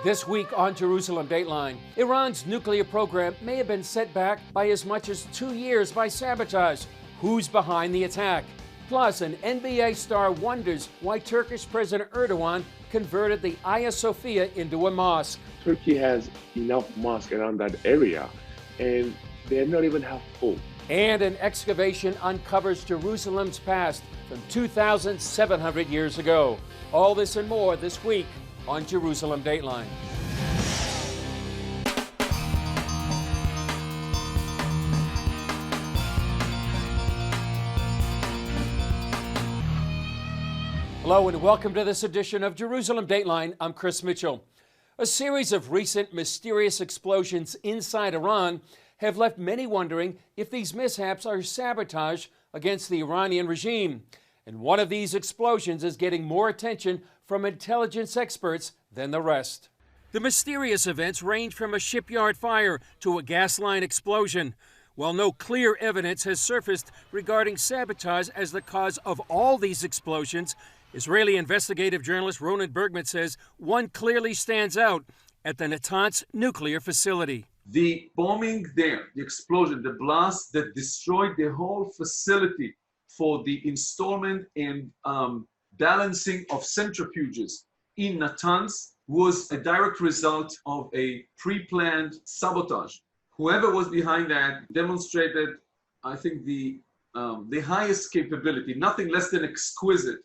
This week on Jerusalem Dateline, Iran's nuclear program may have been set back by as much as 2 years by sabotage. Who's behind the attack? Plus, an NBA star wonders why Turkish President Erdogan converted the Hagia Sophia into a mosque. Turkey has enough mosques around that area, and they're not even half full. And an excavation uncovers Jerusalem's past from 2,700 years ago. All this and more this week on Jerusalem Dateline. Hello and welcome to this edition of Jerusalem Dateline. I'm Chris Mitchell. A series of recent mysterious explosions inside Iran have left many wondering if these mishaps are sabotage against the Iranian regime. And one of these explosions is getting more attention from intelligence experts than the rest. The mysterious events range from a shipyard fire to a gas line explosion. While no clear evidence has surfaced regarding sabotage as the cause of all these explosions, Israeli investigative journalist Ronen Bergman says one clearly stands out at the Natanz nuclear facility. The bombing there, the explosion, the blast that destroyed the whole facility for the installment and balancing of centrifuges in Natanz was a direct result of a pre-planned sabotage. Whoever was behind that demonstrated, I think, the highest capability, nothing less than exquisite,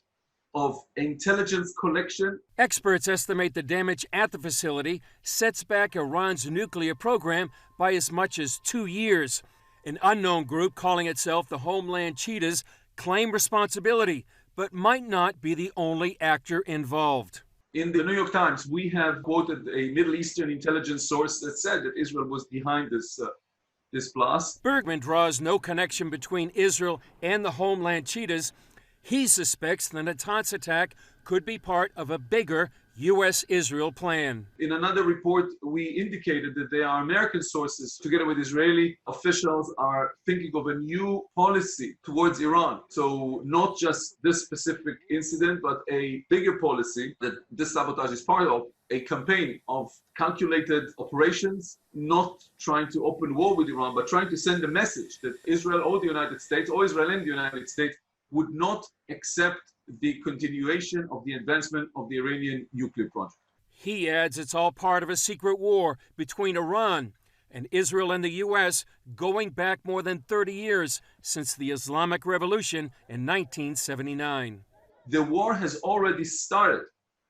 of intelligence collection. Experts estimate the damage at the facility sets back Iran's nuclear program by as much as 2 years. An unknown group calling itself the Homeland Cheetahs claim responsibility, but might not be the only actor involved. In the New York Times, we have quoted a Middle Eastern intelligence source that said that Israel was behind this blast. Bergman draws no connection between Israel and the Homeland Cheetahs. He suspects the Natanz attack could be part of a bigger U.S.-Israel plan. In another report, we indicated that there are American sources, together with Israeli officials, are thinking of a new policy towards Iran. So not just this specific incident, but a bigger policy that this sabotage is part of, a campaign of calculated operations, not trying to open war with Iran, but trying to send a message that Israel or the United States, or Israel and the United States, would not accept the continuation of the advancement of the Iranian nuclear project. He adds it's all part of a secret war between Iran and Israel and the U.S. going back more than 30 years since the Islamic Revolution in 1979. The war has already started.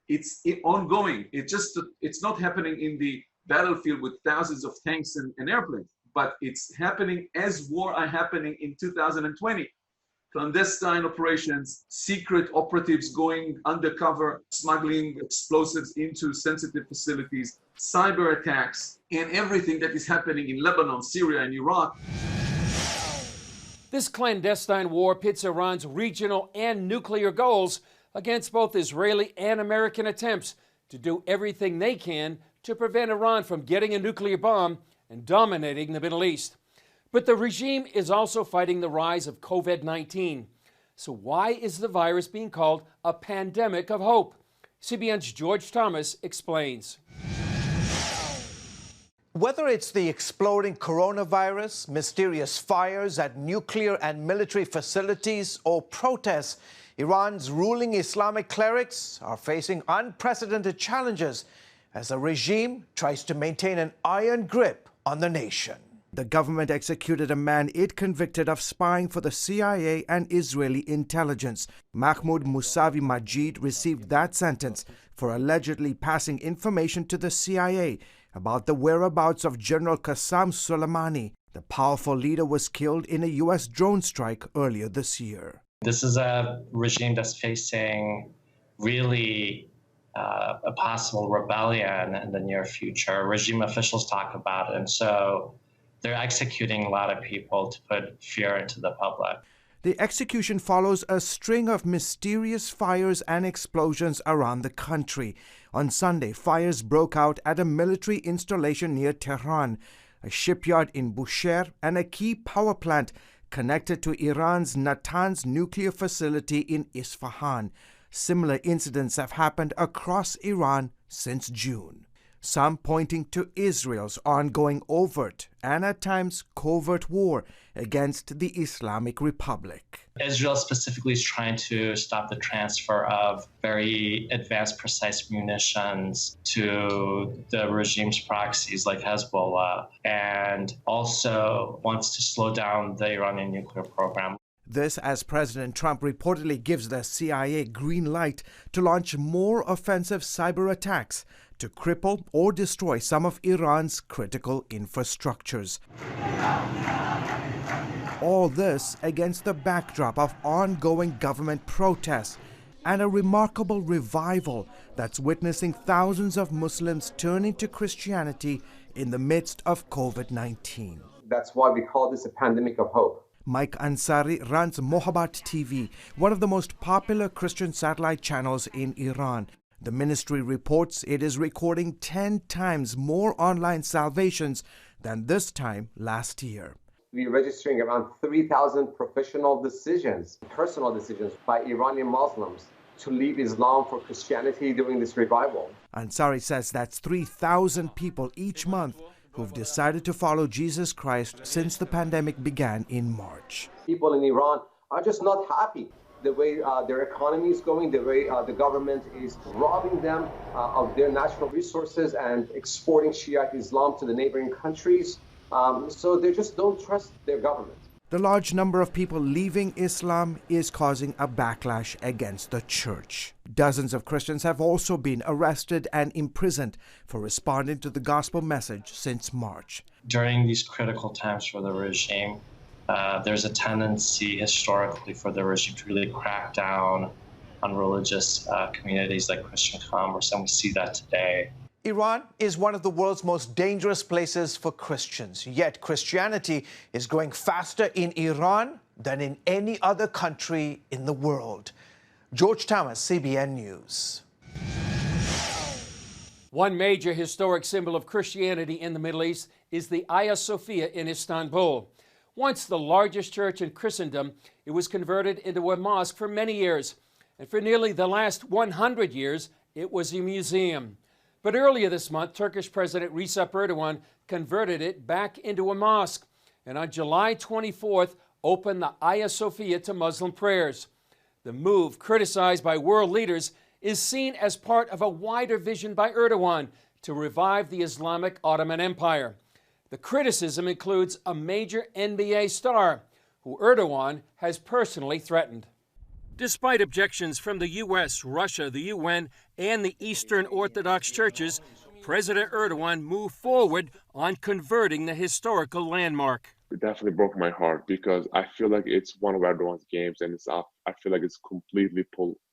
It's ongoing. It's not happening in the battlefield with thousands of tanks and airplanes, but it's happening as war are happening in 2020. Clandestine operations, secret operatives going undercover, smuggling explosives into sensitive facilities, cyber attacks, and everything that is happening in Lebanon, Syria, and Iraq. This clandestine war pits Iran's regional and nuclear goals against both Israeli and American attempts to do everything they can to prevent Iran from getting a nuclear bomb and dominating the Middle East. But the regime is also fighting the rise of COVID-19. So why is the virus being called a pandemic of hope? CBN's George Thomas explains. Whether it's the exploding coronavirus, mysterious fires at nuclear and military facilities, or protests, Iran's ruling Islamic clerics are facing unprecedented challenges as the regime tries to maintain an iron grip on the nation. The government executed a man it convicted of spying for the CIA and Israeli intelligence. Mahmoud Mousavi Majid received that sentence for allegedly passing information to the CIA about the whereabouts of General Qassem Soleimani. The powerful leader was killed in a U.S. drone strike earlier this year. This is a regime that's facing really a possible rebellion in the near future. Regime officials talk about it, and so they're executing a lot of people to put fear into the public. The execution follows a string of mysterious fires and explosions around the country. On Sunday, fires broke out at a military installation near Tehran, a shipyard in Bushehr, and a key power plant connected to Iran's Natanz nuclear facility in Isfahan. Similar incidents have happened across Iran since June. some pointing to Israel's ongoing overt and at times covert war against the Islamic Republic. Israel specifically is trying to stop the transfer of very advanced, precise munitions to the regime's proxies like Hezbollah, and also wants to slow down the Iranian nuclear program. This as President Trump reportedly gives the CIA green light to launch more offensive cyber attacks to cripple or destroy some of Iran's critical infrastructures. All this against the backdrop of ongoing government protests and a remarkable revival that's witnessing thousands of Muslims turning to Christianity in the midst of COVID-19. That's why we call this a pandemic of hope. Mike Ansari runs Mohabbat TV, one of the most popular Christian satellite channels in Iran. The ministry reports it is recording 10 times more online salvations than this time last year. We're registering around 3,000 professional decisions, personal decisions by Iranian Muslims to leave Islam for Christianity during this revival. Ansari says that's 3,000 people each month who've decided to follow Jesus Christ since the pandemic began in March. People in Iran are just not happy the way their economy is going, the way the government is robbing them of their natural resources and exporting Shiite Islam to the neighboring countries. So they just don't trust their government. The large number of people leaving Islam is causing a backlash against the church. Dozens of Christians have also been arrested and imprisoned for responding to the gospel message since March. During these critical times for the regime, there's a tendency historically for the regime to really crack down on religious communities like Christian Commerce, and we see that today. Iran is one of the world's most dangerous places for Christians, yet Christianity is growing faster in Iran than in any other country in the world. George Thomas, CBN News. One major historic symbol of Christianity in the Middle East is the Hagia Sophia in Istanbul. Once the largest church in Christendom, it was converted into a mosque for many years. And for nearly the last 100 years, it was a museum. But earlier this month, Turkish President Recep Erdogan converted it back into a mosque, and on July 24th, opened the Hagia Sophia to Muslim prayers. The move, criticized by world leaders, is seen as part of a wider vision by Erdogan to revive the Islamic Ottoman Empire. The criticism includes a major NBA star, who Erdogan has personally threatened. Despite objections from the U.S., Russia, the UN, and the Eastern Orthodox churches, President Erdogan moved forward on converting the historical landmark. It definitely broke my heart because I feel like it's one of Erdogan's games, and I feel like it's completely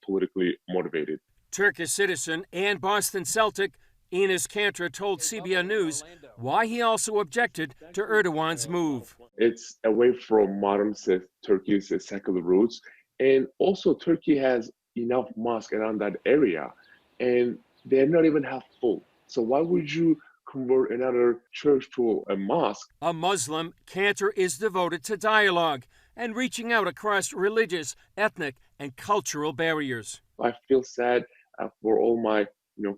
politically motivated. Turkish citizen and Boston Celtic Enes Kanter told CBN News why he also objected to Erdogan's move. It's away from modern Turkey's secular roots. And also, Turkey has enough mosques around that area, and they're not even half full. So why would you convert another church to a mosque? A Muslim, Kanter is devoted to dialogue and reaching out across religious, ethnic, and cultural barriers. I feel sad for all my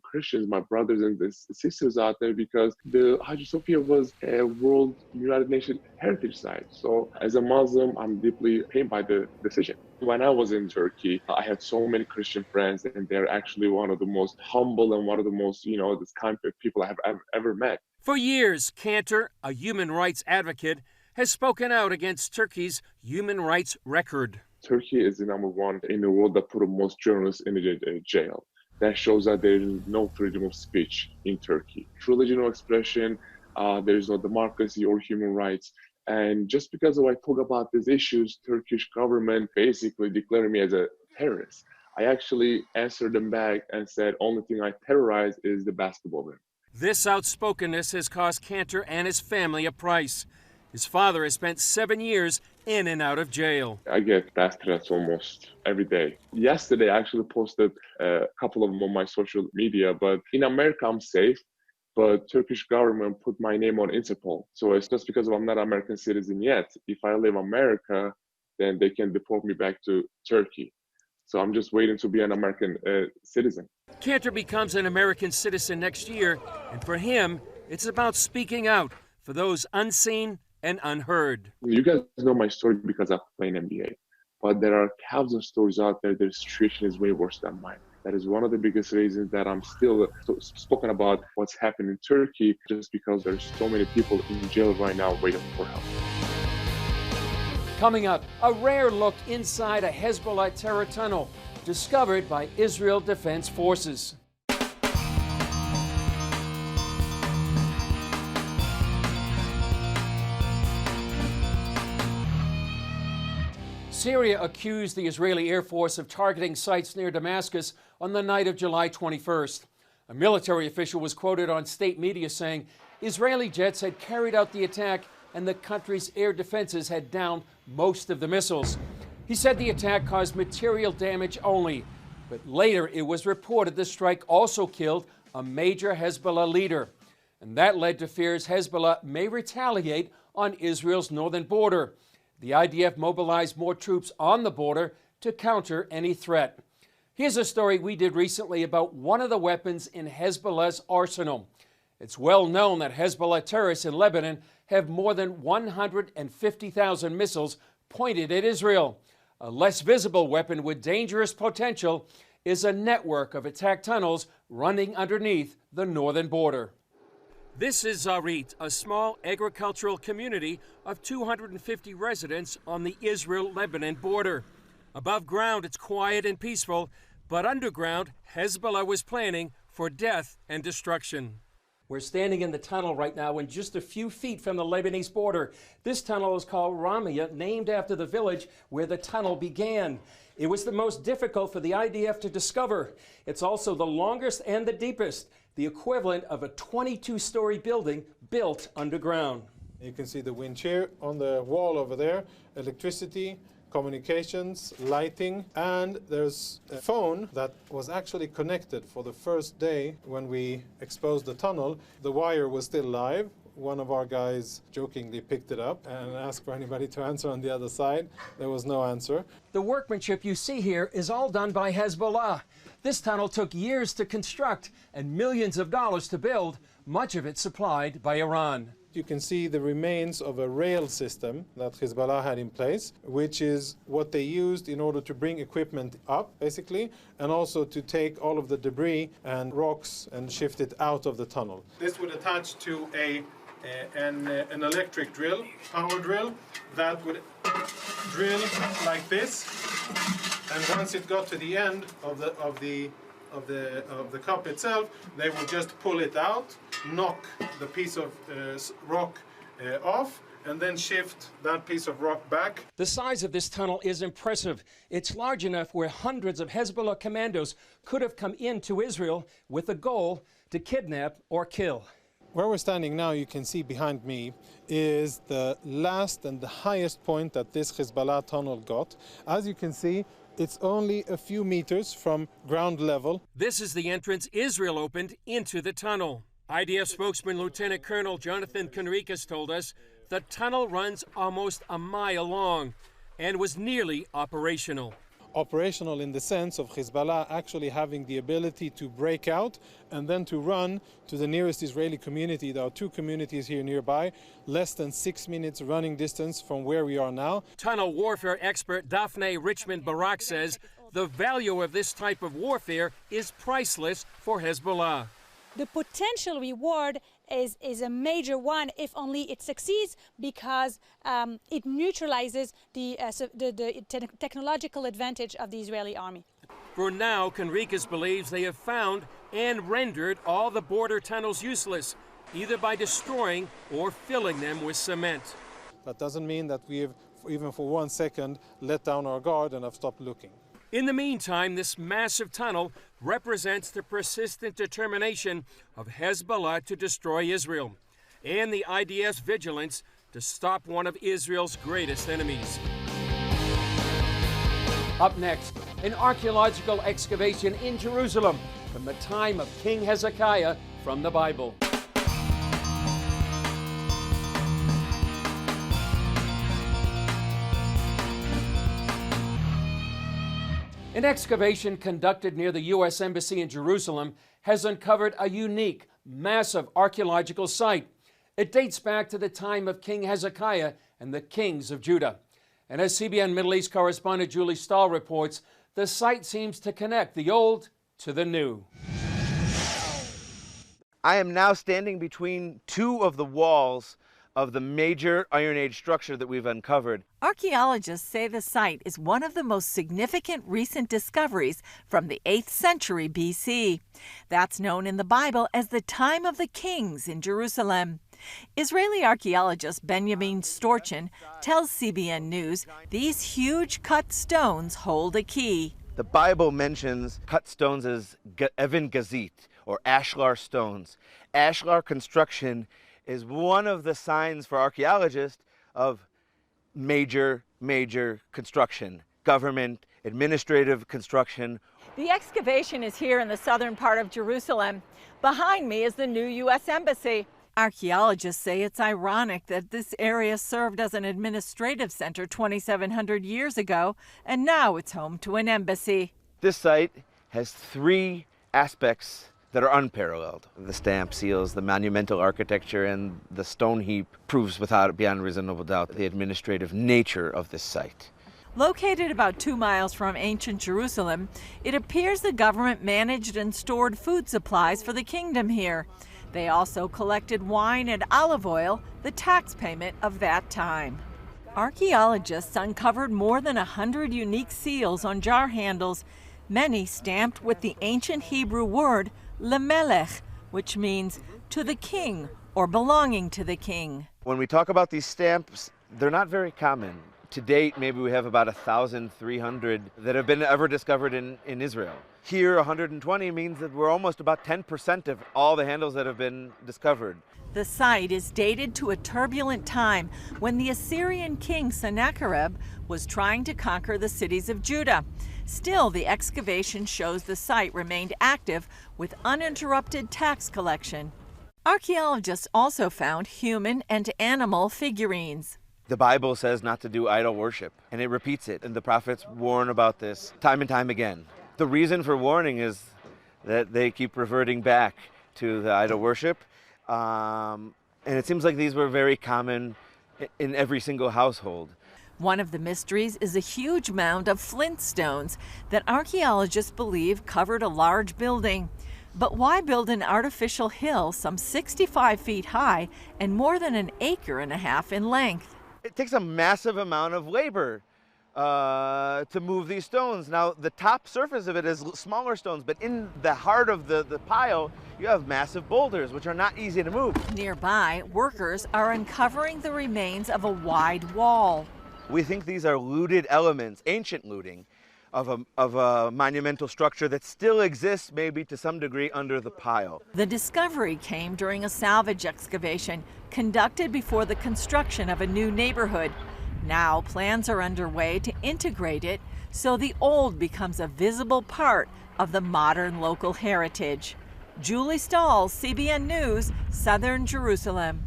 Christians, my brothers and sisters out there, because the Hagia Sophia was a World United Nations heritage site. So as a Muslim, I'm deeply pained by the decision. When I was in Turkey, I had so many Christian friends, and they're actually one of the most humble and one of the most, this kind of people I have ever met. For years, Kanter, a human rights advocate, has spoken out against Turkey's human rights record. Turkey is the number one in the world that put the most journalists in jail. That shows that there is no freedom of speech in Turkey. Religious expression, there is no democracy or human rights. And just because I talk about these issues, Turkish government basically declared me as a terrorist. I actually answered them back and said, only thing I terrorize is the basketball rim. This outspokenness has cost Kanter and his family a price. His father has spent 7 years in and out of jail. I get death threats almost every day. Yesterday, I actually posted a couple of them on my social media, but in America, I'm safe. But Turkish government put my name on Interpol. So it's just because I'm not an American citizen yet. If I leave America, then they can deport me back to Turkey. So I'm just waiting to be an American citizen. Cantor becomes an American citizen next year, and for him, it's about speaking out for those unseen and unheard. You guys know my story because I play in NBA, but there are thousands of stories out there. Their situation is way worse than mine. That is one of the biggest reasons that I'm still spoken about what's happening in Turkey, just because there's so many people in jail right now waiting for help. Coming up, a rare look inside a Hezbollah terror tunnel discovered by Israel Defense Forces. Syria accused the Israeli Air Force of targeting sites near Damascus on the night of July 21st. A military official was quoted on state media saying Israeli jets had carried out the attack and the country's air defenses had downed most of the missiles. He said the attack caused material damage only, but later it was reported the strike also killed a major Hezbollah leader. And that led to fears Hezbollah may retaliate on Israel's northern border. The IDF mobilized more troops on the border to counter any threat. Here's a story we did recently about one of the weapons in Hezbollah's arsenal. It's well known that Hezbollah terrorists in Lebanon have more than 150,000 missiles pointed at Israel. A less visible weapon with dangerous potential is a network of attack tunnels running underneath the northern border. This is Zarit, a small agricultural community of 250 residents on the Israel-Lebanon border. Above ground, it's quiet and peaceful, but underground, Hezbollah was planning for death and destruction. We're standing in the tunnel right now and just a few feet from the Lebanese border. This tunnel is called Ramia, named after the village where the tunnel began. It was the most difficult for the IDF to discover. It's also the longest and the deepest, the equivalent of a 22-story building built underground. You can see the wind chair on the wall over there, electricity, communications, lighting, and there's a phone that was actually connected for the first day when we exposed the tunnel. The wire was still live. One of our guys jokingly picked it up and asked for anybody to answer on the other side. There was no answer. The workmanship you see here is all done by Hezbollah. This tunnel took years to construct and millions of dollars to build, much of it supplied by Iran. You can see the remains of a rail system that Hezbollah had in place, which is what they used in order to bring equipment up, basically, and also to take all of the debris and rocks and shift it out of the tunnel. This would attach to an electric drill, power drill, that would drill like this, and once it got to the end of the cup itself, they would just pull it out, knock the piece of rock off, and then shift that piece of rock back. The size of this tunnel is impressive. It's large enough where hundreds of Hezbollah commandos could have come into Israel with the goal to kidnap or kill. Where we're standing now, you can see behind me, is the last and the highest point that this Hezbollah tunnel got. As you can see, it's only a few meters from ground level. This is the entrance Israel opened into the tunnel. IDF spokesman Lieutenant Colonel Jonathan Conricus told us the tunnel runs almost a mile long and was nearly operational. Operational in the sense of Hezbollah actually having the ability to break out and then to run to the nearest Israeli community. There are two communities here nearby, less than 6 minutes running distance from where we are now. Tunnel warfare expert Daphne Richmond Barak says the value of this type of warfare is priceless for Hezbollah. The potential reward is a major one if only it succeeds, because it neutralizes the technological advantage of the Israeli army. For now, Conricus believes they have found and rendered all the border tunnels useless, either by destroying or filling them with cement. That doesn't mean that we have, even for 1 second, let down our guard and have stopped looking. In the meantime, this massive tunnel represents the persistent determination of Hezbollah to destroy Israel and the IDF's vigilance to stop one of Israel's greatest enemies. Up next, an archaeological excavation in Jerusalem from the time of King Hezekiah from the Bible. An excavation conducted near the U.S. Embassy in Jerusalem has uncovered a unique, massive archaeological site. It dates back to the time of King Hezekiah and the kings of Judah. And as CBN Middle East correspondent Julie Stahl reports, the site seems to connect the old to the new. I am now standing between two of the walls of the major Iron Age structure that we've uncovered. Archaeologists say the site is one of the most significant recent discoveries from the 8th century BC. That's known in the Bible as the time of the kings in Jerusalem. Israeli archaeologist Benjamin Storchin tells CBN News these huge cut stones hold a key. The Bible mentions cut stones as Even Gazit, or ashlar stones. Ashlar construction is one of the signs for archaeologists of major construction, government, administrative construction. The excavation is here in the southern part of Jerusalem. Behind me is the new U.S. Embassy. Archaeologists say it's ironic that this area served as an administrative center 2,700 years ago, and now it's home to an embassy. This site has three aspects that are unparalleled. The stamp seals, the monumental architecture, and the stone heap proves beyond reasonable doubt the administrative nature of this site. Located about 2 miles from ancient Jerusalem, it appears the government managed and stored food supplies for the kingdom here. They also collected wine and olive oil, the tax payment of that time. Archaeologists uncovered more than 100 unique seals on jar handles, many stamped with the ancient Hebrew word lemelech, which means to the king or belonging to the king. When we talk about these stamps, they're not very common. To date, maybe we have about 1,300 that have been ever discovered in Israel. Here, 120 means that we're almost about 10% of all the handles that have been discovered. The site is dated to a turbulent time when the Assyrian king Sennacherib was trying to conquer the cities of Judah. Still, the excavation shows the site remained active with uninterrupted tax collection. Archaeologists also found human and animal figurines. The Bible says not to do idol worship, and it repeats it, and the prophets warn about this time and time again. The reason for warning is that they keep reverting back to the idol worship, and it seems like these were very common in every single household. One of the mysteries is a huge mound of flint stones that archaeologists believe covered a large building. But why build an artificial hill some 65 feet high and more than 1.5 acres in length? It takes a massive amount of labor to move these stones. Now, the top surface of it is smaller stones, but in the heart of the pile, you have massive boulders, which are not easy to move. Nearby, workers are uncovering the remains of a wide wall. We think these are looted elements, ancient looting, of a monumental structure that still exists maybe to some degree under the pile. The discovery came during a salvage excavation conducted before the construction of a new neighborhood. Now plans are underway to integrate it so the old becomes a visible part of the modern local heritage. Julie Stahl, CBN News, Southern Jerusalem.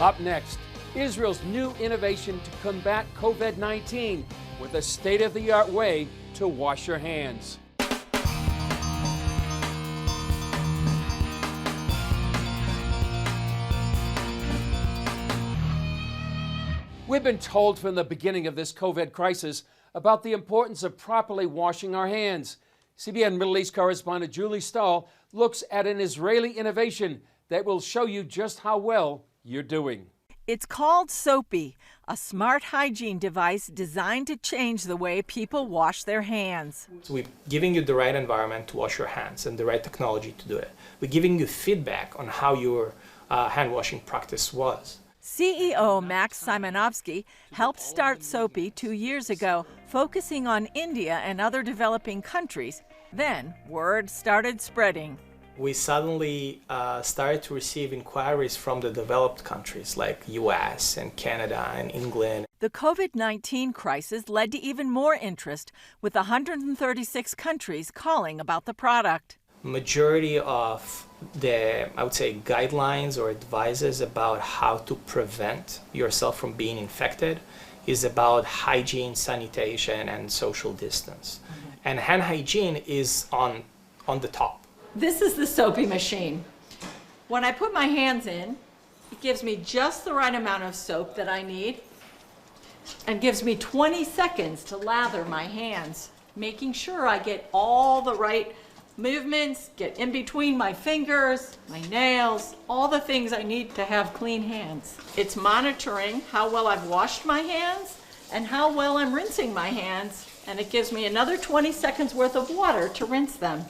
Up next, Israel's new innovation to combat COVID-19 with a state-of-the-art way to wash your hands. We've been told from the beginning of this COVID crisis about the importance of properly washing our hands. CBN Middle East correspondent Julie Stahl looks at an Israeli innovation that will show you just how well you're doing. It's called Soapy, a smart hygiene device designed to change the way people wash their hands. So we're giving you the right environment to wash your hands and the right technology to do it. We're giving you feedback on how your hand washing practice was. CEO Max Simonovsky helped start Soapy 2 years ago, focusing on India and other developing countries. Then word started spreading. We suddenly started to receive inquiries from the developed countries like US and Canada and England. The COVID-19 crisis led to even more interest, with 136 countries calling about the product. Majority of the, I would say, guidelines or advices about how to prevent yourself from being infected is about hygiene, sanitation, and social distance. And hand hygiene is on the top. This is the soapy machine. When I put my hands in, it gives me just the right amount of soap that I need and gives me 20 seconds to lather my hands, making sure I get all the right movements, get in between my fingers, my nails, all the things I need to have clean hands. It's monitoring how well I've washed my hands and how well I'm rinsing my hands, and it gives me another 20 seconds worth of water to rinse them.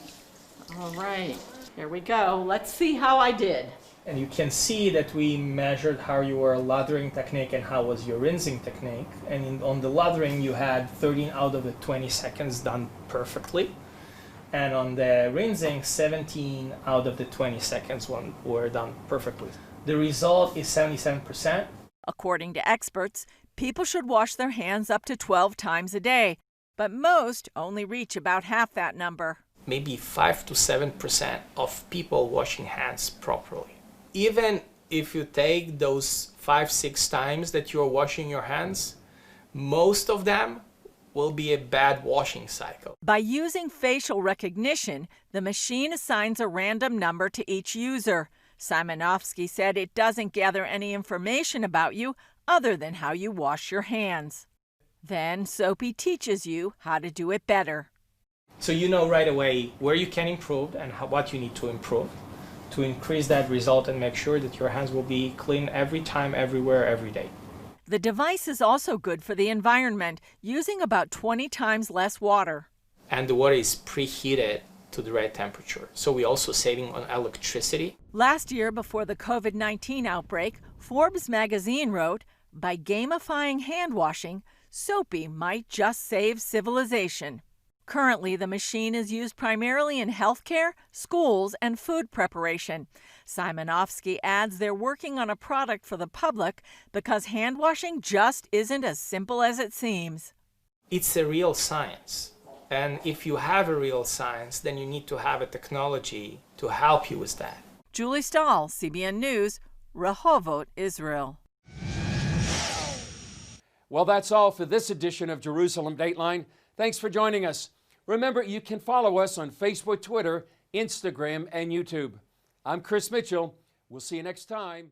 All right, here we go. Let's see how I did. And you can see that we measured how you were lathering technique and how was your rinsing technique. And on the lathering, you had 13 out of the 20 seconds done perfectly. And on the rinsing, 17 out of the 20 seconds were done perfectly. The result is 77%. According to experts, people should wash their hands up to 12 times a day, but most only reach about half that number. Maybe 5 to 7% of people washing hands properly. Even if you take those 5-6 times that you're washing your hands, most of them will be a bad washing cycle. By using facial recognition, the machine assigns a random number to each user. Simonovsky said it doesn't gather any information about you other than how you wash your hands. Then Soapy teaches you how to do it better. So you know right away where you can improve and what you need to improve to increase that result and make sure that your hands will be clean every time, everywhere, every day. The device is also good for the environment, using about 20 times less water. And the water is preheated to the right temperature. So we're also saving on electricity. Last year, before the COVID-19 outbreak, Forbes magazine wrote, by gamifying hand washing, Soapy might just save civilization. Currently, the machine is used primarily in healthcare, schools, and food preparation. Simonovsky adds they're working on a product for the public because hand washing just isn't as simple as it seems. It's a real science. And if you have a real science, then you need to have a technology to help you with that. Julie Stahl, CBN News, Rehovot, Israel. Well, that's all for this edition of Jerusalem Dateline. Thanks for joining us. Remember, you can follow us on Facebook, Twitter, Instagram, and YouTube. I'm Chris Mitchell. We'll see you next time.